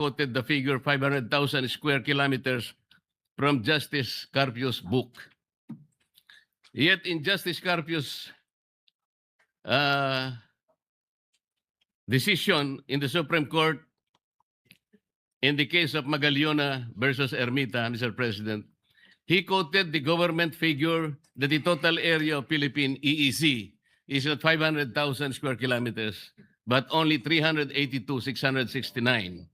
quoted the figure 500,000 square kilometers from Justice Carpio's book. Yet in Justice Carpio's decision in the Supreme Court in the case of Magallona versus Ermita, Mr. President, he quoted the government figure that the total area of Philippine EEZ is not 500,000 square kilometers, but only 382,669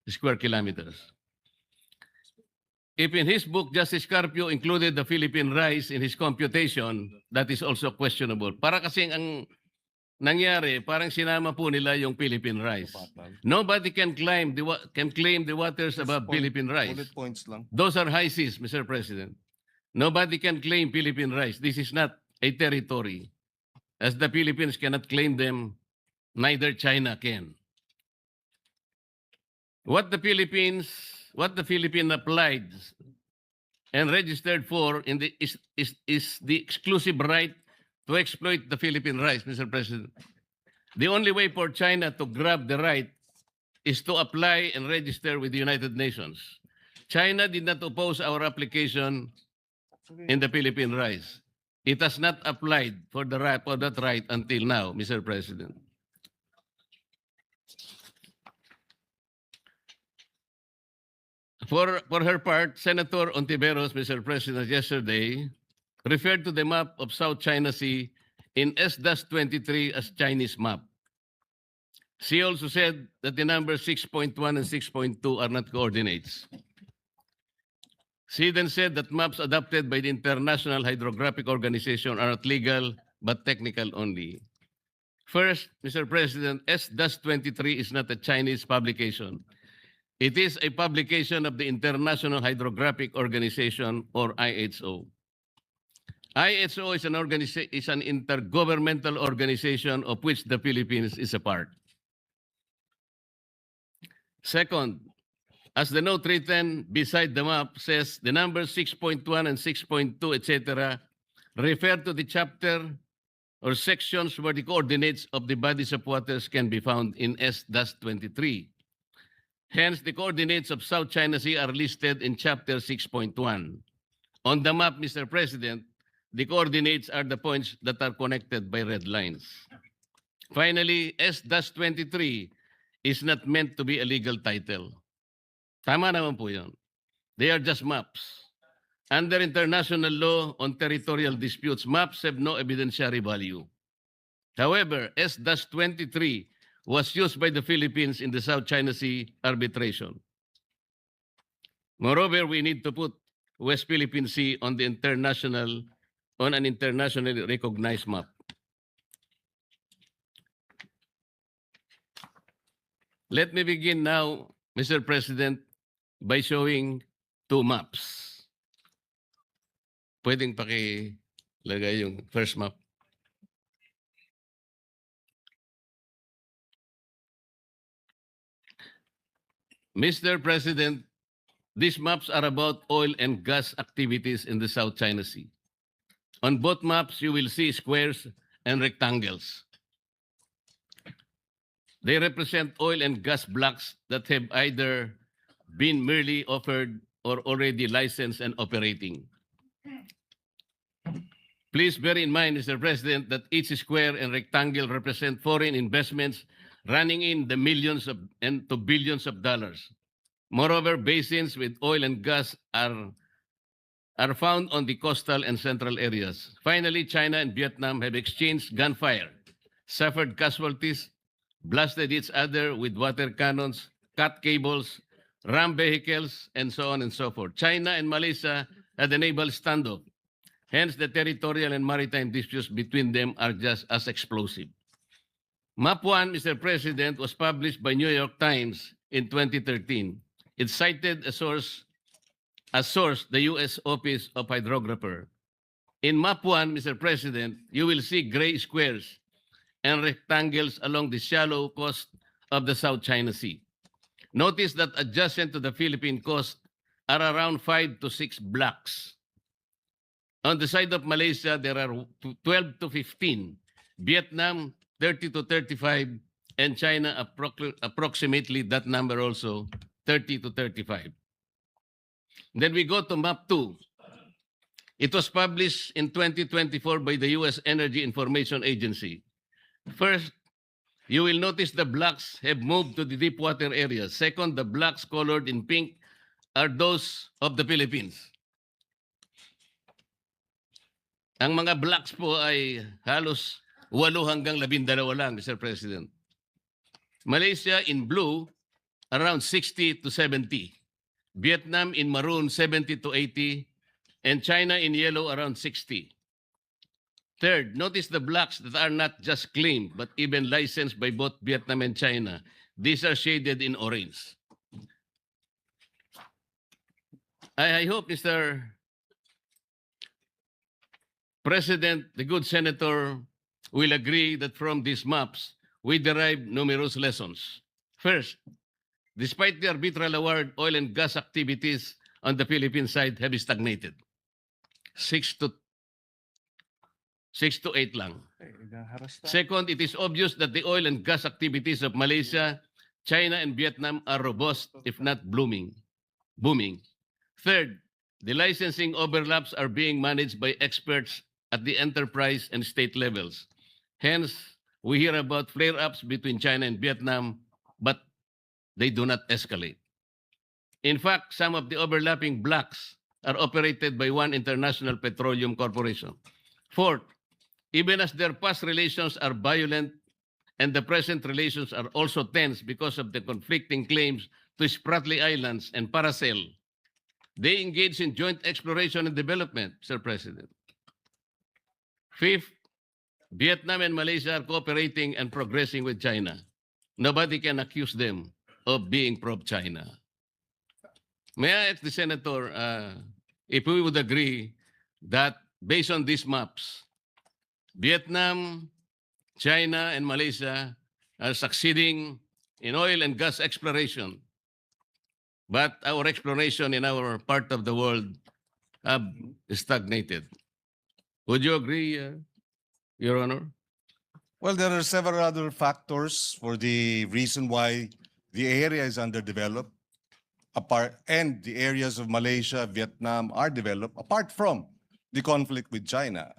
square kilometers. If in his book, Justice Carpio included the Philippine rise in his computation, that is also questionable. Para kasing ang nangyari, parang sinama po nila yung Philippine rise. Nobody can claim the waters above Philippine rise. Bullet points lang. Those are high seas, Mr. President. Nobody can claim Philippine rise. This is not a territory. As the Philippines cannot claim them, neither China can. What the Philippine applied and registered for is the exclusive right to exploit the Philippine rights, Mr. President. The only way for China to grab the right is to apply and register with the United Nations. China did not oppose our application in the Philippine rights. It has not applied for that right until now, Mr. President. For her part, Senator Ontiveros, Mr. President, yesterday referred to the map of South China Sea in S-23 as Chinese map. She also said that the numbers 6.1 and 6.2 are not coordinates. She then said that maps adopted by the International Hydrographic Organization are not legal but technical only. First, Mr. President, S-23 is not a Chinese publication. It is a publication of the International Hydrographic Organization, or IHO. IHO is an intergovernmental organization of which the Philippines is a part. Second, as the note written beside the map says, the numbers 6.1 and 6.2, etc., refer to the chapter or sections where the coordinates of the bodies of waters can be found in S-23. Hence, the coordinates of South China Sea are listed in chapter 6.1. On the map, Mr. President, the coordinates are the points that are connected by red lines. Finally, S-23 is not meant to be a legal title. Tama naman po yun. They are just maps. Under international law on territorial disputes, maps have no evidentiary value. However, S-23 was used by the Philippines in the South China Sea arbitration. Moreover, we need to put West Philippine Sea on an internationally recognized map. Let me begin now, Mr. President, by showing two maps. Pwedeng pakilagay yung first map. Mr. President, these maps are about oil and gas activities in the South China Sea. On both maps, you will see squares and rectangles. They represent oil and gas blocks that have either been merely offered or already licensed and operating. Please bear in mind, Mr. President, that each square and rectangle represent foreign investments running in the millions and to billions of dollars. Moreover, basins with oil and gas are found on the coastal and central areas. Finally, China and Vietnam have exchanged gunfire, suffered casualties, blasted each other with water cannons, cut cables, rammed vehicles, and so on and so forth. China and Malaysia had a naval standoff. Hence, the territorial and maritime disputes between them are just as explosive. Map 1, Mr. President, was published by New York Times in 2013. It cited as source the U.S. Office of Hydrographer. In Map 1, Mr. President, you will see gray squares and rectangles along the shallow coast of the South China Sea. Notice that adjacent to the Philippine coast are around 5 to 6 blocks. On the side of Malaysia, there are 12 to 15. Vietnam, 30 to 35. and China approximately that number also, 30 to 35. Then we go to map 2. It was published in 2024 by the U.S. Energy Information Agency. First, you will notice the blocks have moved to the deep water areas. Second, the blocks colored in pink are those of the Philippines. Ang mga blocks po ay halos 8 hanggang 12 lang, Mr. President. Malaysia in blue, around 60 to 70. Vietnam in maroon, 70 to 80. And China in yellow, around 60. Third, notice the blocks that are not just claimed, but even licensed by both Vietnam and China. These are shaded in orange. I hope, Mr. President, the good senator will agree that from these maps, we derive numerous lessons. First, despite the arbitral award, oil and gas activities on the Philippine side have stagnated. 6 to 8 lang. Second, it is obvious that the oil and gas activities of Malaysia, China, and Vietnam are robust, if not booming. Third, the licensing overlaps are being managed by experts at the enterprise and state levels. Hence, we hear about flare-ups between China and Vietnam, but they do not escalate. In fact, some of the overlapping blocks are operated by one international petroleum corporation. Fourth, even as their past relations are violent and the present relations are also tense because of the conflicting claims to Spratly Islands and Paracel, they engage in joint exploration and development, Mr. President. Fifth, Vietnam and Malaysia are cooperating and progressing with China. Nobody can accuse them of being pro-China. May I ask the Senator if we would agree that based on these maps, Vietnam, China, and Malaysia are succeeding in oil and gas exploration, but our exploration in our part of the world have stagnated. Would you agree, Your Honor? Well, there are several other factors for the reason why the area is underdeveloped, and the areas of Malaysia, Vietnam are developed apart from the conflict with China.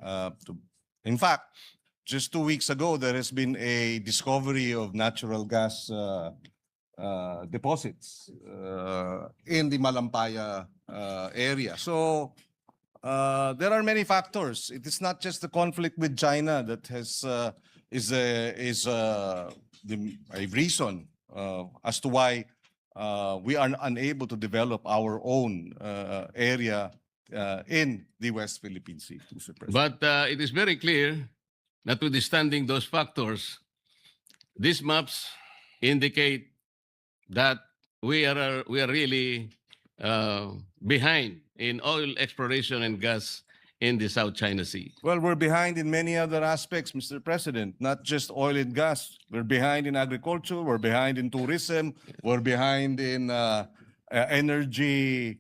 In fact, just 2 weeks ago, there has been a discovery of natural gas deposits in the Malampaya area. So there are many factors. It is not just the conflict with China that is a reason as to why we are unable to develop our own area in the West Philippine Sea, Mr. President. But it is very clear, notwithstanding those factors, these maps indicate that we are really behind in oil exploration and gas in the South China Sea. Well, we're behind in many other aspects, Mr. President, not just oil and gas. We're behind in agriculture, we're behind in tourism, we're behind in energy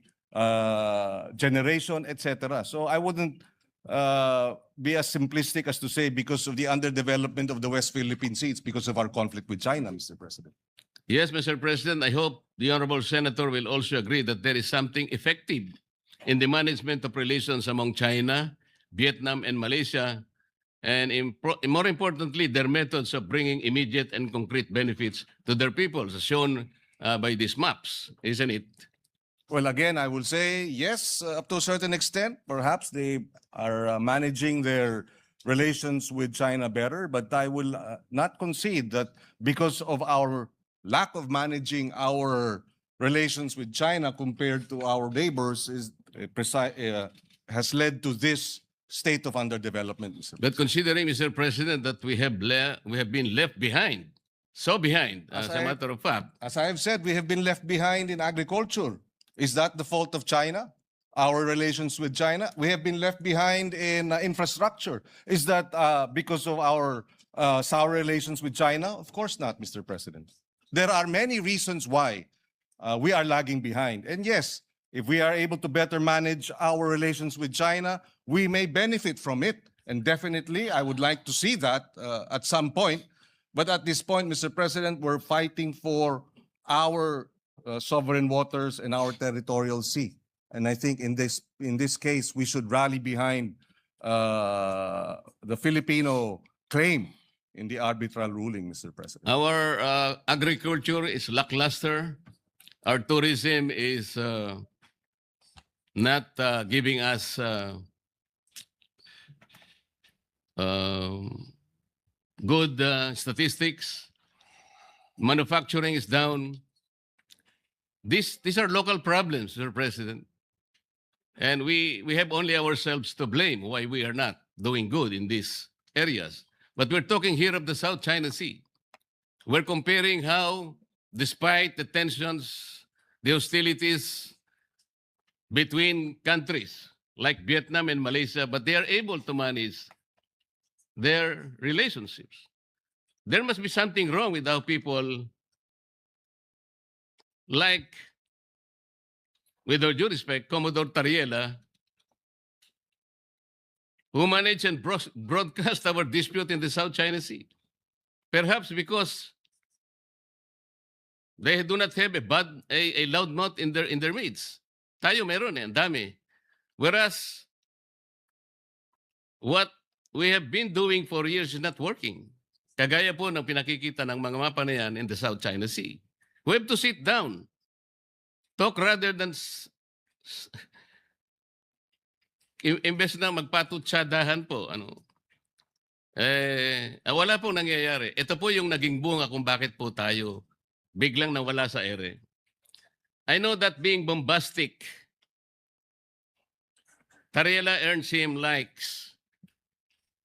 generation, etc. So I wouldn't be as simplistic as to say because of the underdevelopment of the West Philippine Sea, it's because of our conflict with China, Mr. President. Yes, Mr. President, I hope the Honorable Senator will also agree that there is something effective in the management of relations among China, Vietnam, and Malaysia, and more importantly, their methods of bringing immediate and concrete benefits to their peoples, as shown by these maps, isn't it? Well, again, I will say yes, up to a certain extent. Perhaps they are managing their relations with China better, but I will not concede that because of our lack of managing our relations with China compared to our neighbors has led to this state of underdevelopment. Mr. But considering, Mr. President, that we have been left behind, so behind, as a matter of fact. As I have said, we have been left behind in agriculture. Is that the fault of China? Our relations with China? We have been left behind in infrastructure. Is that because of our sour relations with China? Of course not, Mr. President. There are many reasons why we are lagging behind. And yes, if we are able to better manage our relations with China, we may benefit from it. And definitely, I would like to see that at some point. But at this point, Mr. President, we're fighting for our sovereign waters and our territorial sea. And I think in this case, we should rally behind the Filipino claim in the arbitral ruling, Mr. President. Our agriculture is lackluster. Our tourism is not giving us good statistics. Manufacturing is down. These are local problems, Mr. President. And we have only ourselves to blame why we are not doing good in these areas. But we're talking here of the South China Sea. We're comparing how, despite the tensions, the hostilities between countries like Vietnam and Malaysia, but they are able to manage their relationships. There must be something wrong with how people, like, with all due respect, Commodore Tariela, who managed and broadcast our dispute in the South China Sea. Perhaps because they do not have a loud mouth in their midst. Tayo meron ang dami. Whereas what we have been doing for years is not working. Kagaya po ng pinakikita ng mga mapa na yan in the South China Sea. We have to sit down. Talk rather than imbes na magpatutsadahan po. Wala pong nangyayari. Ito po yung naging bunga kung bakit po tayo biglang nawala sa ere. I know that being bombastic, Tariela earns him likes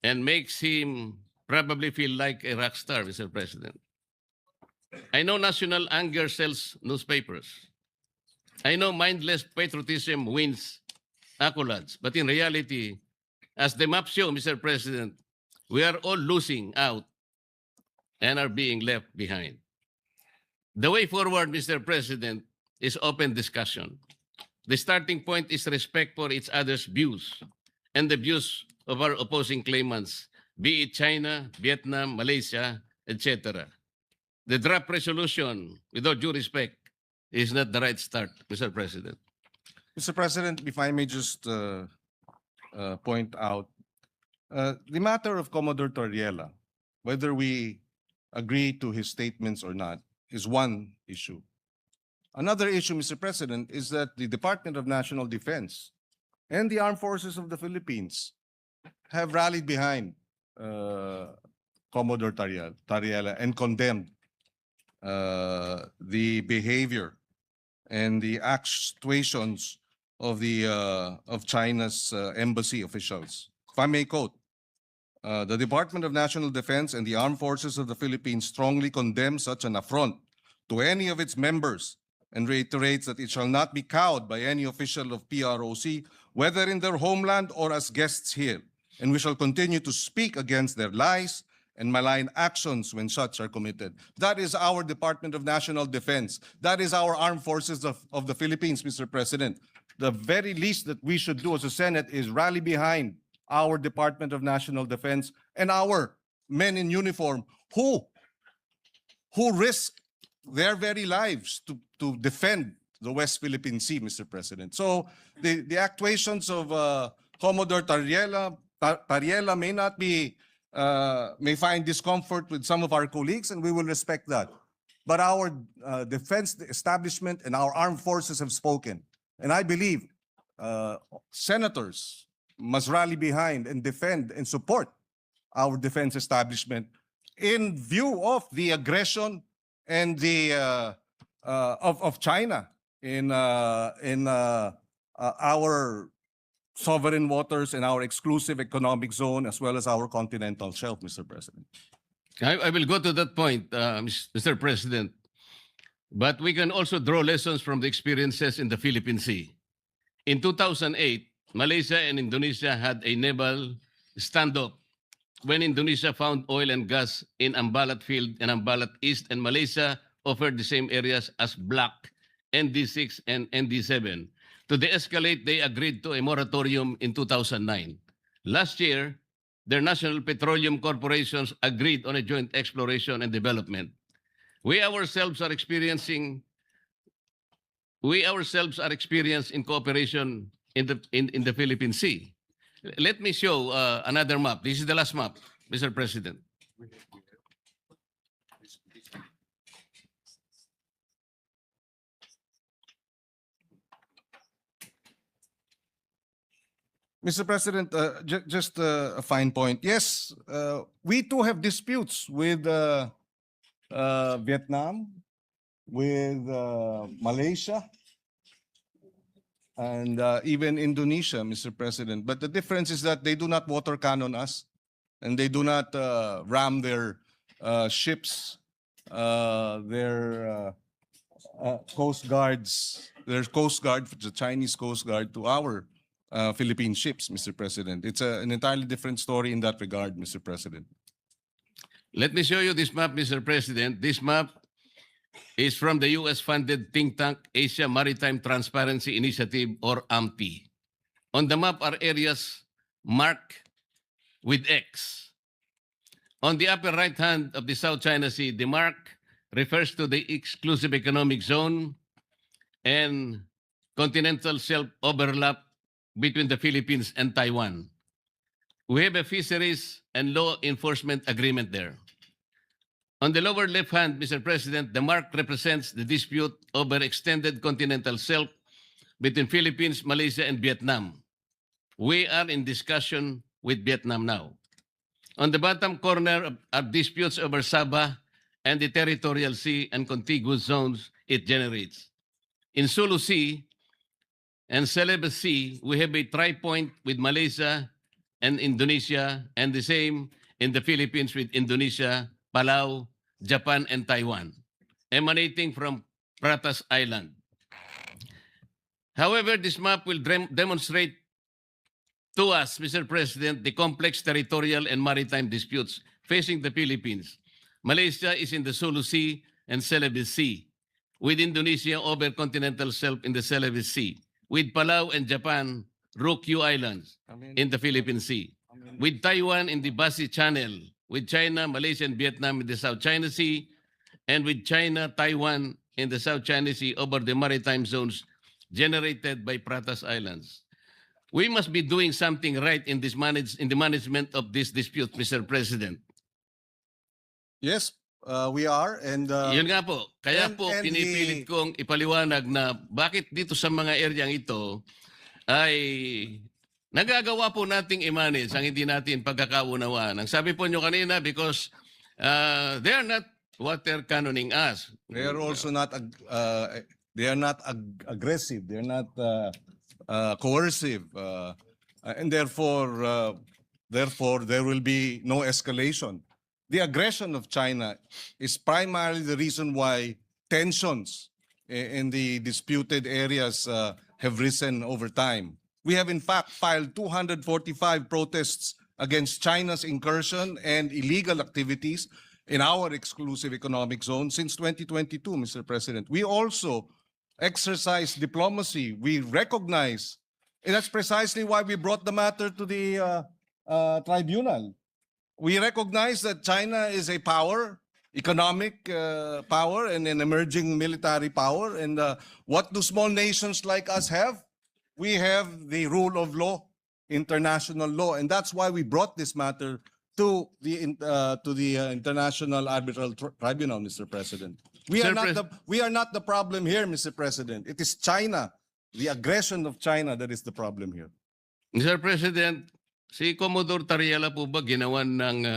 and makes him probably feel like a rock star, Mr. President. I know national anger sells newspapers. I know mindless patriotism wins accolades. But in reality, as the map show, Mr. President, we are all losing out and are being left behind. The way forward, Mr. President, is open discussion. The starting point is respect for each other's views and the views of our opposing claimants, be it China, Vietnam, Malaysia, etc. The draft resolution, with all due respect, is not the right start, Mr. President. Mr. President, if I may just point out, the matter of Commodore Torriela, whether we agree to his statements or not, is one issue. Another issue, Mr. President, is that the Department of National Defense and the Armed Forces of the Philippines have rallied behind Commodore Torriela and condemned the behavior and the actuations of China's embassy officials. If I may quote, the Department of National Defense and the Armed Forces of the Philippines strongly condemn such an affront to any of its members and reiterates that it shall not be cowed by any official of PROC, whether in their homeland or as guests here. And we shall continue to speak against their lies and malign actions when such are committed. That is our Department of National Defense. That is our Armed Forces of the Philippines, Mr. President. The very least that we should do as a Senate is rally behind our Department of National Defense and our men in uniform who risk their very lives to defend the West Philippine Sea, Mr. President. So the actuations of Commodore Tariela may find discomfort with some of our colleagues, and we will respect that. But our defense establishment and our armed forces have spoken. And I believe senators must rally behind and defend and support our defense establishment in view of the aggression and the of China in our sovereign waters and our exclusive economic zone, as well as our continental shelf, Mr. President. I will go to that point, Mr. President. But we can also draw lessons from the experiences in the Philippine Sea. In 2008, Malaysia and Indonesia had a naval standoff when Indonesia found oil and gas in Ambalat Field and Ambalat East, and Malaysia offered the same areas as Block, ND6 and ND7. To de-escalate, they agreed to a moratorium in 2009. Last year, their national petroleum corporations agreed on a joint exploration and development. We ourselves are experienced in cooperation in the Philippine Sea. Let me show another map. This is the last map, Mr. President. Mr. President, just a fine point. Yes, we too have disputes with Vietnam, with Malaysia, and even Indonesia, Mr. President. But the difference is that they do not water cannon us, and they do not ram their ships, their coast guards, their coast guard, the Chinese coast guard, to our Philippine ships, Mr. President. It's an entirely different story in that regard, Mr. President. Let me show you this map, Mr. President. This map is from the US-funded think tank Asia Maritime Transparency Initiative, or AMTI. On the map are areas marked with X. On the upper right hand of the South China Sea, the mark refers to the exclusive economic zone and continental shelf overlap between the Philippines and Taiwan. We have a fisheries and law enforcement agreement there. On the lower left hand, Mr. President, the mark represents the dispute over extended continental shelf between Philippines, Malaysia, and Vietnam. We are in discussion with Vietnam now. On the bottom corner are disputes over Sabah and the territorial sea and contiguous zones it generates. In Sulu Sea and Celebes Sea, we have a tri-point with Malaysia and Indonesia, and the same in the Philippines with Indonesia, Palau, Japan, and Taiwan, emanating from Pratas Island. However, this map will demonstrate to us, Mr. President, the complex territorial and maritime disputes facing the Philippines. Malaysia is in the Sulu Sea and Celebes Sea, with Indonesia over continental shelf in the Celebes Sea, with Palau and Japan, Ryukyu Islands in the Philippine Sea, with Taiwan in the Basi Channel, with China, Malaysia, and Vietnam in the South China Sea, and with China, Taiwan in the South China Sea over the maritime zones generated by Pratas Islands. We must be doing something right in the management of this dispute, Mr. President. Yes, we are. And Yun nga po. Kaya and- po and pinipilit kong ipaliwanag na bakit dito sa mga areang ito ay nagagawa po nating i-manage ang hindi natin pagkakaunawaan. Ang sabi po nyo kanina, because they are not water cannoning us. they are also not aggressive. They are not coercive, and therefore there will be no escalation. The aggression of China is primarily the reason why tensions in the disputed areas have risen over time. We have in fact filed 245 protests against China's incursion and illegal activities in our exclusive economic zone since 2022, Mr. President. We also exercise diplomacy. We recognize, and that's precisely why we brought the matter to the tribunal. We recognize that China is a power, economic power, and an emerging military power. And what do small nations like us have? We have the rule of law, international law, and that's why we brought this matter to the International Arbitral Tribunal, Mr. President. We are not the problem here, Mr. President. It is China, the aggression of China, that is the problem here. Mr. President, si Commodore Tariela po ba ginawan ng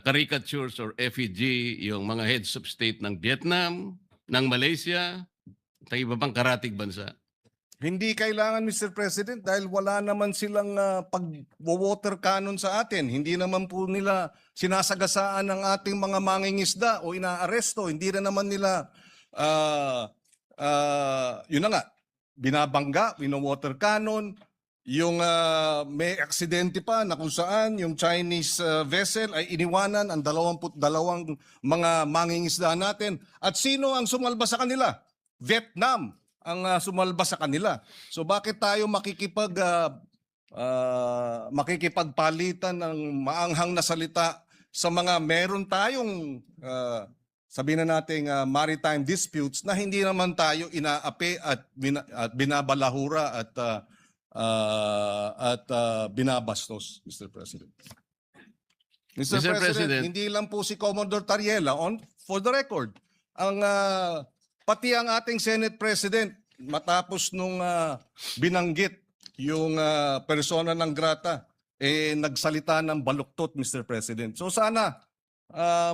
caricatures or effigy yung mga heads of state ng Vietnam, ng Malaysia, at iba pang karatig bansa? Hindi kailangan, Mr. President, dahil wala naman silang pag-water cannon sa atin. Hindi naman po nila sinasagasaan ng ating mga mangingisda o inaaresto. Hindi na naman nila, yun na nga, binabangga, wino-water cannon. Yung may aksidente pa na kung saan yung Chinese vessel ay iniwanan ang 22 mga mangingisda natin. At sino ang sumalba sa kanila? Vietnam ang sumalba sa kanila. So bakit tayo makikipagpalitan ng maanghang na salita sa mga meron tayong sabihin na nating maritime disputes na hindi naman tayo inaapi at binabalahura at binabastos, Mr. President. Mr. Mr. President, President. hindi lang po si Commodore Tariela for the record. Pati ang ating Senate President matapos nung binanggit yung persona ng grata nagsalita ng baluktot, Mr. President. So sana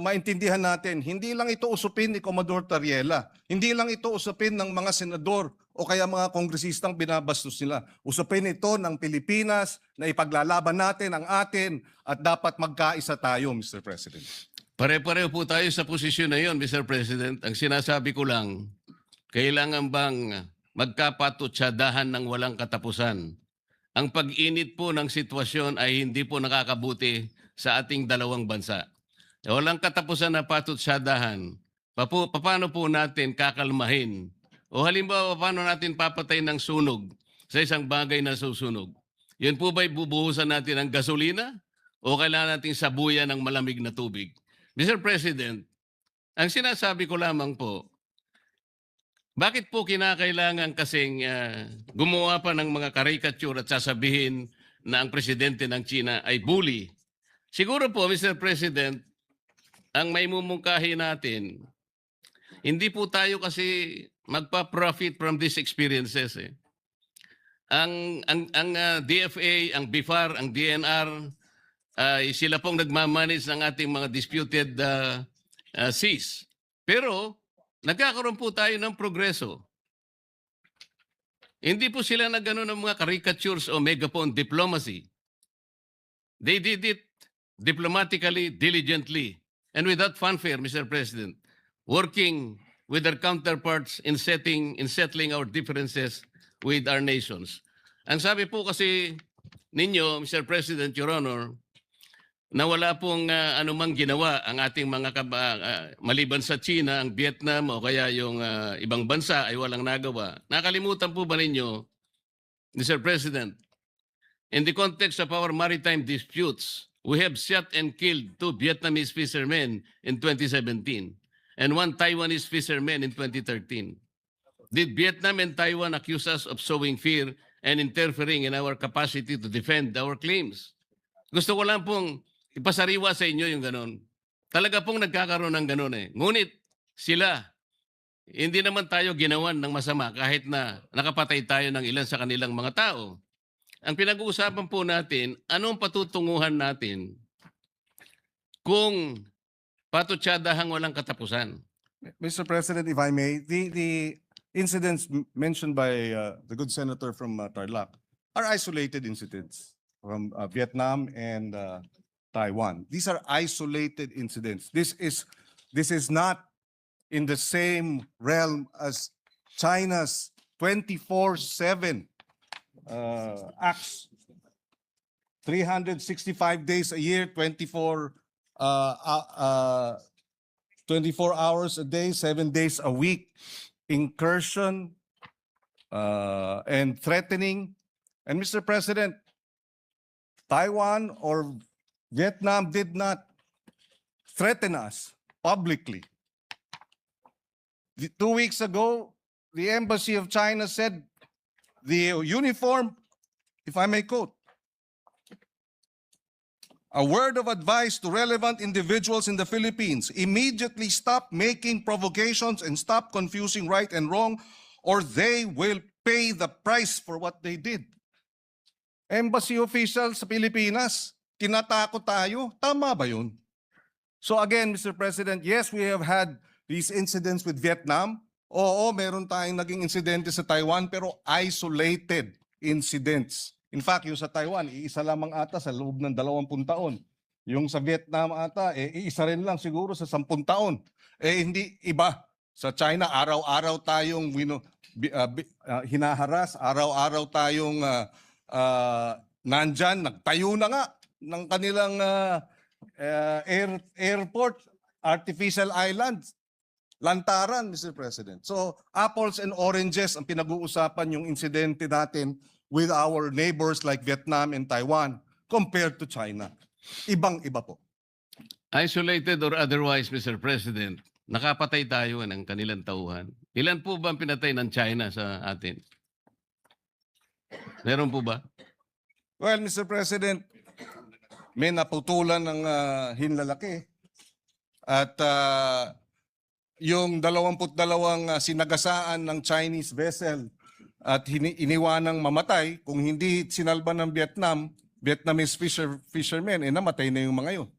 maintindihan natin, hindi lang ito usupin ni Commodore Tariela. Hindi lang ito usupin ng mga senador o kaya mga kongresistang binabastos nila. Usupin ito ng Pilipinas na ipaglalaban natin ang atin at dapat magkaisa tayo, Mr. President. Pare-pareho po tayo sa posisyon na yon, Mr. President. Ang sinasabi ko lang, kailangan bang magkapatutsadahan ng walang katapusan? Ang pag-init po ng sitwasyon ay hindi po nakakabuti sa ating dalawang bansa. Walang katapusan na patutsadahan. Paano po natin kakalmahin? O halimbawa, paano natin papatay ng sunog sa isang bagay na susunog? Yun po ba'y bubuhusan natin ng gasolina? O kailangan natin sabuyan ng malamig na tubig? Mr. President, ang sinasabi ko lamang po, bakit po kinakailangan kasing gumawa pa ng mga caricature at sasabihin na ang presidente ng China ay bully? Siguro po, Mr. President, ang may mumungkahi natin, hindi po tayo kasi magpa-profit from these experiences. Ang DFA, ang BIFAR, ang DNR, sila pong nagmamanage ng ating mga disputed seas. Pero nagkakaroon po tayo ng progreso. Hindi po sila nagano ng mga caricatures o megaphone diplomacy. They did it diplomatically, diligently, and without fanfare, Mr. President, working with their counterparts in settling our differences with our nations. Ang sabi po kasi ninyo, Mr. President, Your Honor, na wala pong anumang ginawa ang ating mga maliban sa China, ang Vietnam o kaya yung ibang bansa ay walang nagawa. Nakalimutan po ba ninyo, Mr. President, in the context of our maritime disputes, we have shot and killed 2 Vietnamese fishermen in 2017 and 1 Taiwanese fisherman in 2013. Did Vietnam and Taiwan accuse us of sowing fear and interfering in our capacity to defend our claims? Gusto ko lang pong ipasariwa sa inyo yung ganon. Talaga pong nagkakaroon ng ganon eh. Ngunit sila, hindi naman tayo ginawan ng masama kahit na nakapatay tayo ng ilan sa kanilang mga tao. Ang pinag-uusapan po natin, anong patutunguhan natin kung patutsadahang walang katapusan? Mr. President, if I may, the incidents mentioned by the good senator from Tarlac are isolated incidents from Vietnam and Taiwan. These are isolated incidents. This is not in the same realm as China's 24/7 acts, 365 days a year, 24 hours a day, 7 days a week, incursion and threatening. And Mr. President, Taiwan or Vietnam did not threaten us publicly. 2 weeks ago, the Embassy of China said the uniform, if I may quote, a word of advice to relevant individuals in the Philippines, immediately stop making provocations and stop confusing right and wrong, or they will pay the price for what they did. Embassy officials sa Pilipinas, tinatakot tayo. Tama ba yun? So again, Mr. President, yes, we have had these incidents with Vietnam. Oo, meron tayong naging insidente sa Taiwan, pero isolated incidents. In fact, yung sa Taiwan, iisa lamang ata sa loob ng 20 taon. Yung sa Vietnam ata, iisa rin lang siguro sa 10 taon. Hindi iba. Sa China, araw-araw tayong hinaharas, araw-araw tayong nandyan, nagtayo na nga ng kanilang airport, artificial islands, lantaran, Mr. President. So, apples and oranges ang pinag-uusapan yung insidente natin with our neighbors like Vietnam and Taiwan compared to China. Ibang-iba po. Isolated or otherwise, Mr. President, nakapatay tayo ng kanilang tauhan. Ilan po ba ang pinatay ng China sa atin? Meron po ba? Well, Mr. President, may naputulan ng hinlalaki. At yung 22 sinagasaan ng Chinese vessel at iniwanang mamatay, kung hindi sinalba ng Vietnamese fishermen, namatay na yung mga yun.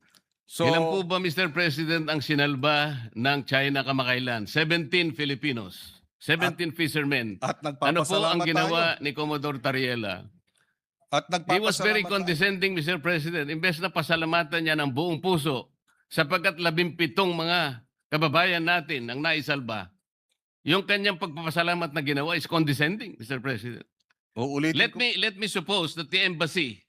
So, Ilan po ba, Mr. President, ang sinalba ng China kamakailan? 17 Filipinos, 17 fishermen. at Ano po ang nagpapasalamat ginawa tayo. ni Commodore Tariela? At He was very nagpapasalamat tayo. condescending, Mr. President. Imbes na pasalamatan niya ng buong puso sapagkat 17 mga kababayan natin ang naisalba. Yung kanyang pagpapasalamat na ginawa is condescending, Mr. President. Uulitin Let ko. me suppose that the embassy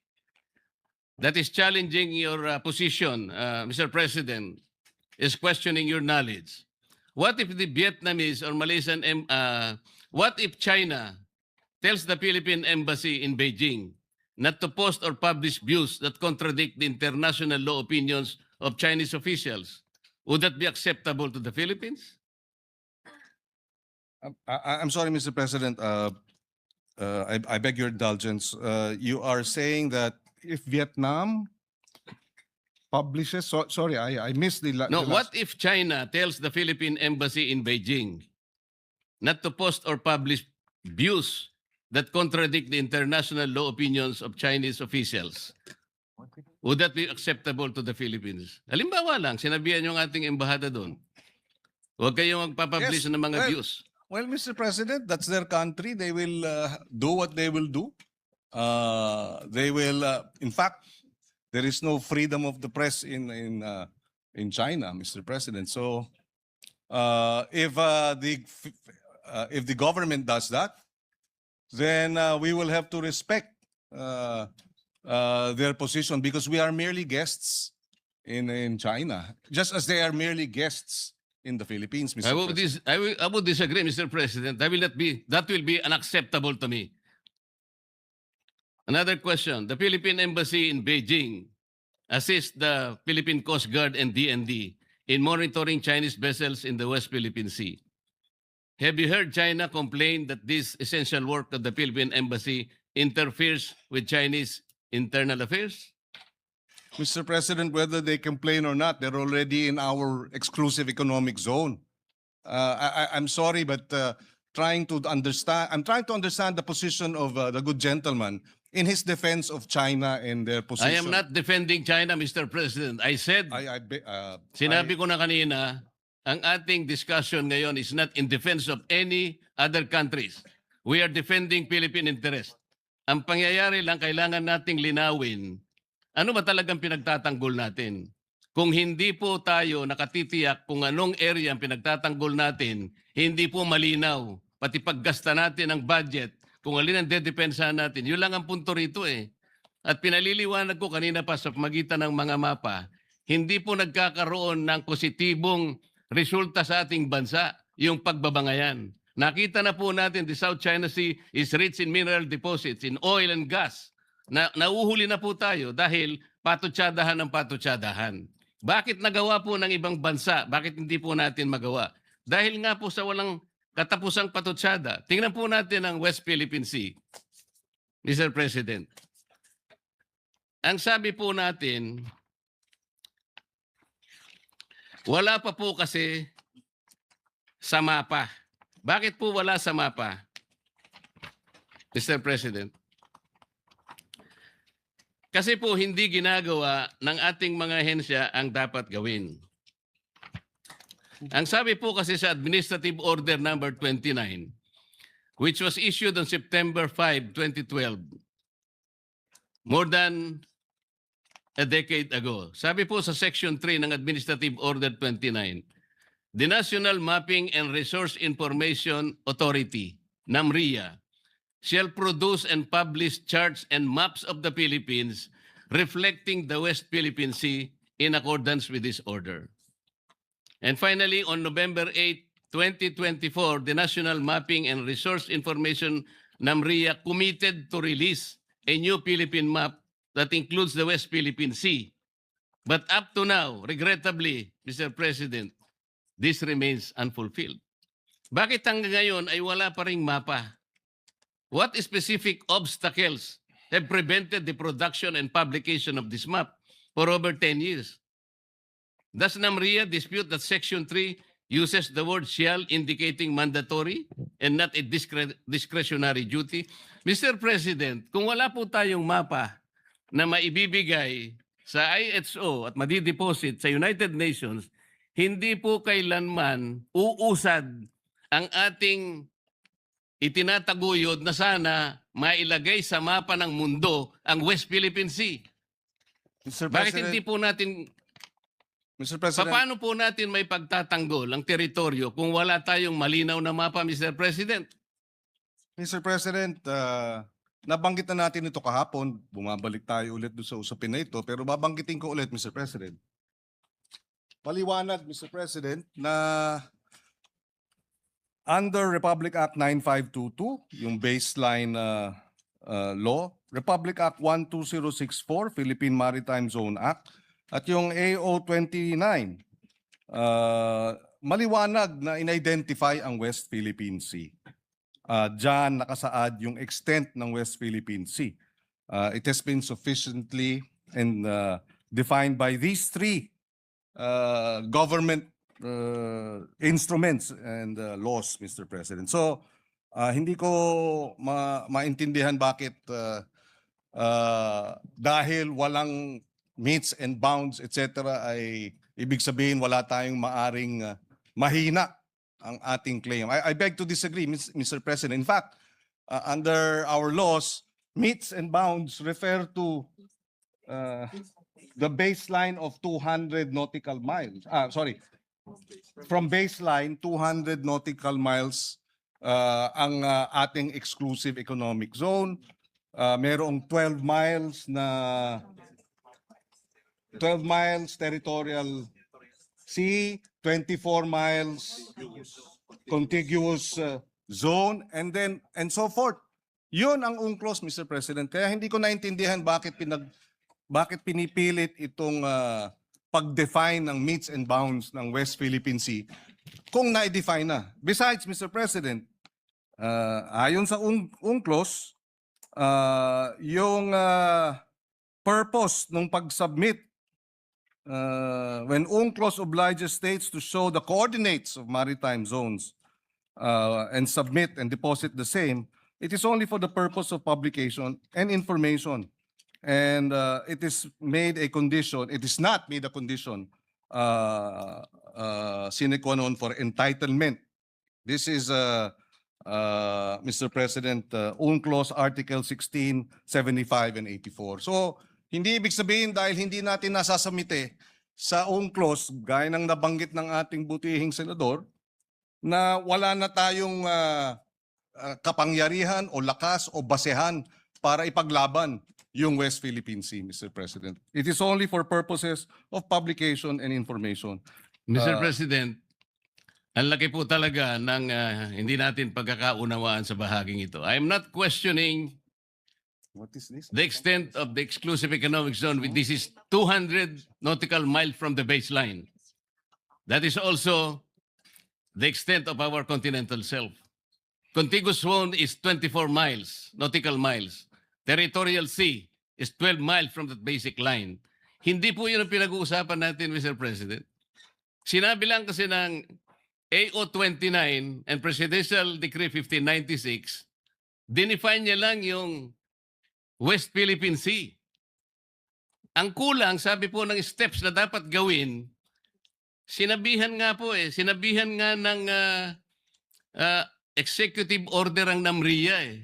that is challenging your position, Mr. President, is questioning your knowledge. What if the Vietnamese or Malaysian, what if China tells the Philippine embassy in Beijing not to post or publish views that contradict the international law opinions of Chinese officials? Would that be acceptable to the Philippines? I'm sorry, Mr. President. I beg your indulgence. You are saying that if Vietnam publishes, sorry, I missed the, No, the what last. if China tells the Philippine embassy in Beijing not to post or publish views that contradict the international law opinions of Chinese officials? Would that be acceptable to the Philippines? Halimbawa lang, sinabihan yung ating embahada doon. Huwag kayong magpapublish Yes, ng mga well, views. Well, Mr. President, that's their country. They will do what they will do. They will, in fact, there is no freedom of the press in China, Mr. President. So, if the government does that, then we will have to respect their position because we are merely guests in China, just as they are merely guests in the Philippines, Mr. President. I would disagree, Mr. President. That will be unacceptable to me. Another question. The Philippine Embassy in Beijing assists the Philippine Coast Guard and DND in monitoring Chinese vessels in the West Philippine Sea. Have you heard China complain that this essential work of the Philippine Embassy interferes with Chinese internal affairs? Mr. President, whether they complain or not, they're already in our exclusive economic zone. I'm sorry, but I'm trying to understand the position of the good gentleman in his defense of China and their position. I am not defending China, Mr. President. I said, sinabi ko na kanina, ang ating discussion ngayon is not in defense of any other countries. We are defending Philippine interest. Ang pangyayari lang, kailangan nating linawin, ano ba talagang pinagtatanggol natin? Kung hindi po tayo nakatitiyak kung anong area ang pinagtatanggol natin, hindi po malinaw. Pati paggasta natin ng budget, kung alin ang dedepensahan natin, yun lang ang punto rito eh. At pinaliliwanag ko kanina pa sa pamagitan ng mga mapa, hindi po nagkakaroon ng positibong resulta sa ating bansa, yung pagbabangayan. Nakita na po natin the South China Sea is rich in mineral deposits, in oil and gas. Nauhuli na po tayo dahil patutsadahan ng patutsadahan. Bakit nagawa po ng ibang bansa? Bakit hindi po natin magawa? Dahil nga po sa walang katapusang patutsada. Tingnan po natin ang West Philippine Sea, Mr. President. Ang sabi po natin, wala pa po kasi sa mapa. Bakit po wala sa mapa, Mr. President? Kasi po hindi ginagawa ng ating mga ahensya ang dapat gawin. Ang sabi po kasi sa Administrative Order number 29, which was issued on September 5, 2012, more than a decade ago. Sabi po sa Section 3 ng Administrative Order 29, the National Mapping and Resource Information Authority, NAMRIA, shall produce and publish charts and maps of the Philippines reflecting the West Philippine Sea in accordance with this order. And finally, on November 8, 2024, the National Mapping and Resource Information NAMRIA committed to release a new Philippine map that includes the West Philippine Sea. But up to now, regrettably, Mr. President, this remains unfulfilled. Bakit hanggang ngayon ay wala pa ring mapa? What specific obstacles have prevented the production and publication of this map for over 10 years? Does NAMRIA dispute that Section 3 uses the word shall indicating mandatory and not a discretionary duty? Mr. President, kung wala po tayong mapa na maibibigay sa IHO at madideposit sa United Nations, hindi po kailanman uusad ang ating itinataguyod na sana mailagay sa mapa ng mundo ang West Philippine Sea. Mr. Bakit President, hindi po natin, Mr. President, paano po natin may pagtatanggol ang teritoryo kung wala tayong malinaw na mapa, Mr. President? Mr. President, nabanggit na natin ito kahapon. Bumabalik tayo ulit doon sa usapin na ito. Pero babanggitin ko ulit, Mr. President. Paliwanag, Mr. President, na under Republic Act 9522, yung baseline law, Republic Act 12064, Philippine Maritime Zone Act, at yung AO 29, maliwanag na in-identify ang West Philippine Sea. Diyan nakasaad yung extent ng West Philippine Sea. It has been sufficiently and defined by these three government instruments and laws, Mr. President. So, hindi ko maintindihan bakit dahil walang meets and bounds, etc. ay ibig sabihin wala tayong maaring mahina ang ating claim. I beg to disagree, Mr. President. In fact, under our laws, meets and bounds refer to the baseline of 200 nautical miles. From baseline, 200 nautical miles ang ating exclusive economic zone. Merong 12 miles territorial sea, 24 miles contiguous zone, and so forth. Yun ang UNCLOS, Mr. President. Kaya hindi ko naintindihan bakit pinipilit itong pag-define ng meets and bounds ng West Philippine Sea kung na-define na. Besides, Mr. President, ayon sa UNCLOS, yung purpose ng pag-submit when UNCLOS obliges states to show the coordinates of maritime zones and submit and deposit the same, it is only for the purpose of publication and information. And it is made a condition, it is not made a condition sine qua non for entitlement. This is, Mr. President, UNCLOS Article 16, 75, and 84. So, hindi ibig sabihin dahil hindi natin nasasamite sa UNCLOS, gaya ng nabanggit ng ating butihing senador, na wala na tayong kapangyarihan o lakas o basehan para ipaglaban yung West Philippine Sea, Mr. President. It is only for purposes of publication and information. Mr. President, ang laki po talaga ng hindi natin pagkakaunawaan sa bahaging ito. I am not questioning What is this? the extent of the exclusive economic zone. This is 200 nautical miles from the baseline. That is also the extent of our continental shelf. Contiguous zone is 24 miles, nautical miles. Territorial sea is 12 miles from that basic line. Hindi po yun ang pinag-uusapan natin, Mr. President. Sinabi lang kasi ng AO 29 and Presidential Decree 1596, dinefine niya lang yung West Philippine Sea. Ang kulang, sabi po ng steps na dapat gawin, sinabihan nga ng executive order ang NAMRIA .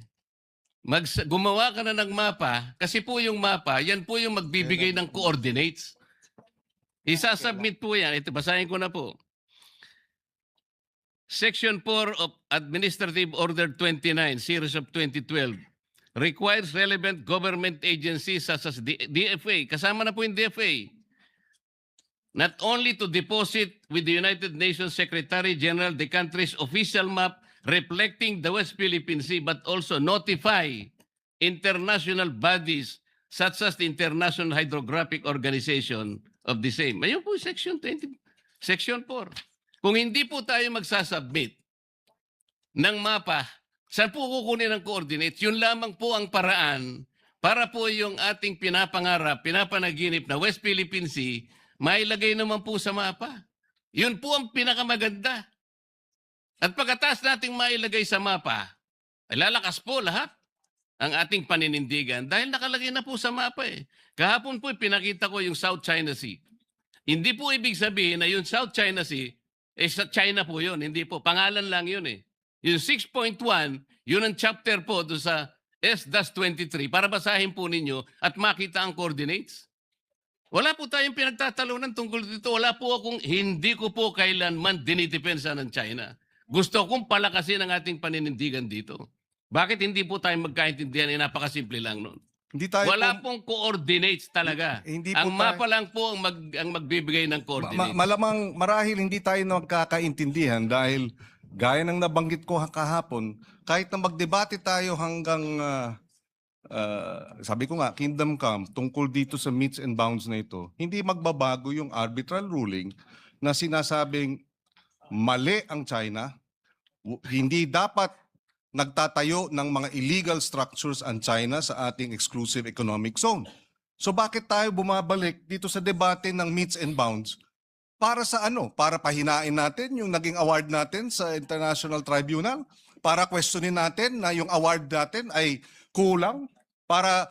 Gumawa ka na ng mapa, kasi po yung mapa, yan po yung magbibigay ng coordinates. Isasubmit po yan. Ito, basahin ko na po. Section 4 of Administrative Order 29, Series of 2012, requires relevant government agencies such as DFA, kasama na po yung DFA, not only to deposit with the United Nations Secretary General the country's official map reflecting the West Philippine Sea but also notify international bodies such as the International Hydrographic Organization of the same. Ayun po Section 20, Section 4. Kung hindi po tayo magsasubmit ng mapa, saan po kukunin ang coordinates? Yun lamang po ang paraan para po yung ating pinapangarap, pinapanaginip na West Philippine Sea, mailagay naman po sa mapa. Yun po ang pinakamaganda. At pagkatapos nating mailagay sa mapa, ay lalakas po lahat ang ating paninindigan dahil nakalagay na po sa mapa eh. Kahapon po pinakita ko yung South China Sea. Hindi po ibig sabihin na yung South China Sea, sa China po yun. Hindi po. Pangalan lang yun eh. Yung 6.1, yun ang chapter po doon sa S-23 para basahin po ninyo at makita ang coordinates. Wala po tayong pinagtatalunan tungkol dito. Hindi ko po kailanman dinidepensa ng China. Gusto kong palakasin ang ating paninindigan dito. Bakit hindi po tayo magkaintindihan? Napakasimple lang nun. Hindi tayo Wala pong coordinates talaga. Hindi po Ang mapa lang po ang magbibigay ng coordinates. malamang marahil hindi tayo nagkakaintindihan dahil gaya ng nabanggit ko kahapon, kahit na magdebate tayo hanggang sabi ko nga, Kingdom Come, tungkol dito sa meets and bounds na ito, hindi magbabago yung arbitral ruling na sinasabing mali ang China, hindi dapat nagtatayo ng mga illegal structures ang China sa ating exclusive economic zone. So bakit tayo bumabalik dito sa debate ng meets and bounds? Para sa ano? Para pahinain natin yung naging award natin sa International Tribunal? Para questionin natin na yung award natin ay kulang? Para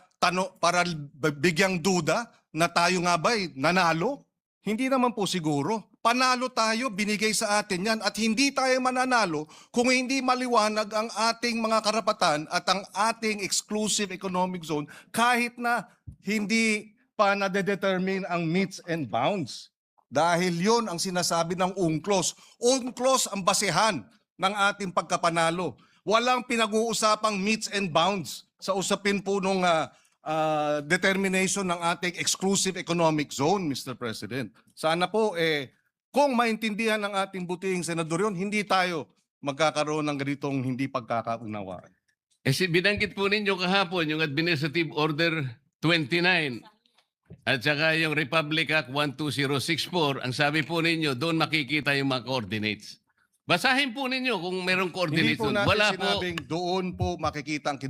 bigyang duda na tayo nga ba'y nanalo? Hindi naman po siguro. Panalo tayo, binigay sa atin yan at hindi tayo mananalo kung hindi maliwanag ang ating mga karapatan at ang ating exclusive economic zone kahit na hindi pa nade-determine ang meets and bounds. Dahil yon ang sinasabi ng UNCLOS. UNCLOS ang basehan ng ating pagkapanalo. Walang pinag-uusapang meets and bounds sa usapin po nung determination ng ating exclusive economic zone, Mr. President. Sana po, kung maintindihan ng ating butihing senador yun, hindi tayo magkakaroon ng ganitong hindi pagkakaunawaan. Binanggit po ninyo kahapon yung Administrative Order 29 at saka yung Republic Act 12064. Ang sabi po ninyo, doon makikita yung mga coordinates. Basahin po ninyo kung merong Hindi coordinates po doon. natin Wala po. sinabing doon po makikita ang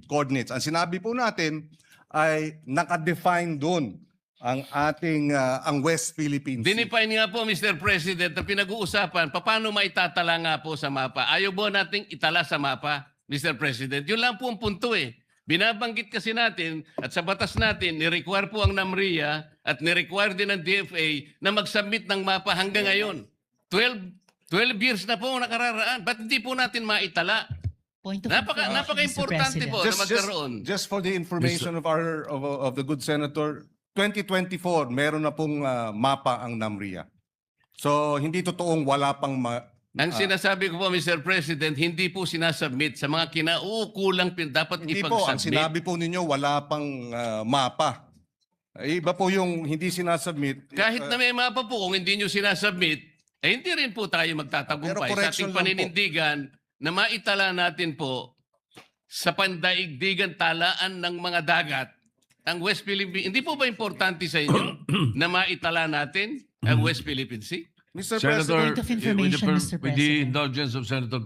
coordinates. Ang sinabi po natin ay nakadefine doon ang ating ang West Philippine Sea. Dinefine nga po, Mr. President, na pinag-uusapan, paano maitatala nga po sa mapa? Ayaw po nating itala sa mapa, Mr. President. Yun lang po ang punto eh. Binabanggit kasi natin at sa batas natin, ni-require po ang NAMRIA at ni-require din ng DFA na mag-submit ng mapa hanggang ngayon. 12 years na po ang nakararaan. Ba't hindi po natin maitala? Point of information, Napaka-importante Mr. po President. na magkaroon. Just for the information of the good senator, 2024 meron na pong mapa ang NAMRIA. So hindi totoong wala pang Ang sinasabi ko po, Mr. President, hindi po sinasubmit sa mga kinauukulang dapat hindi po ang ipag-submit. sinabi po ninyo wala pang mapa. Iba po yung hindi sinasubmit. Kahit na may mapa po, kung hindi nyo sinasubmit, hindi rin po tayo Pero magtatagumpay sa correction ating lang po. paninindigan na maitala natin po sa pandaigdigan talaan ng mga dagat ang West Philippine. Hindi po ba importante sa inyo na maitala natin ang West Philippine Sea? Mr. Point President, of information, Mr. With the President. indulgence of Senator